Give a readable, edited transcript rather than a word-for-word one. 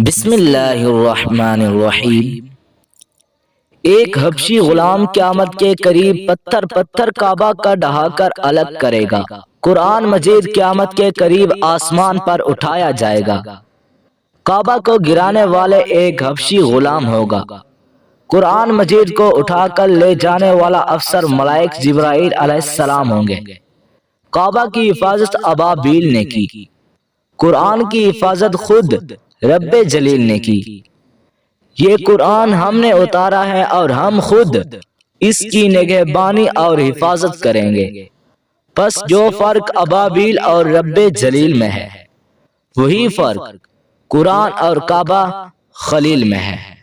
بسم اللہ الرحمن الرحیم۔ ایک حبشی غلام قیامت کے قریب پتھر پتھر کعبہ کا ڈھا کر الگ کرے گا۔ قرآن مجید قیامت کے قریب آسمان پر اٹھایا جائے گا۔ کعبہ کو گرانے والے ایک حبشی غلام ہوگا۔ قرآن مجید کو اٹھا کر لے جانے والا افسر ملائک جبرائیل علیہ السلام ہوں گے۔ کعبہ کی حفاظت ابابیل نے کی۔ قرآن کی حفاظت خود رب جلیل نے کی۔ یہ قرآن ہم نے اتارا ہے اور ہم خود اس کی نگہبانی اور حفاظت کریں گے۔ پس جو فرق ابابیل اور رب جلیل میں ہے، وہی فرق قرآن اور کعبہ خلیل میں ہے۔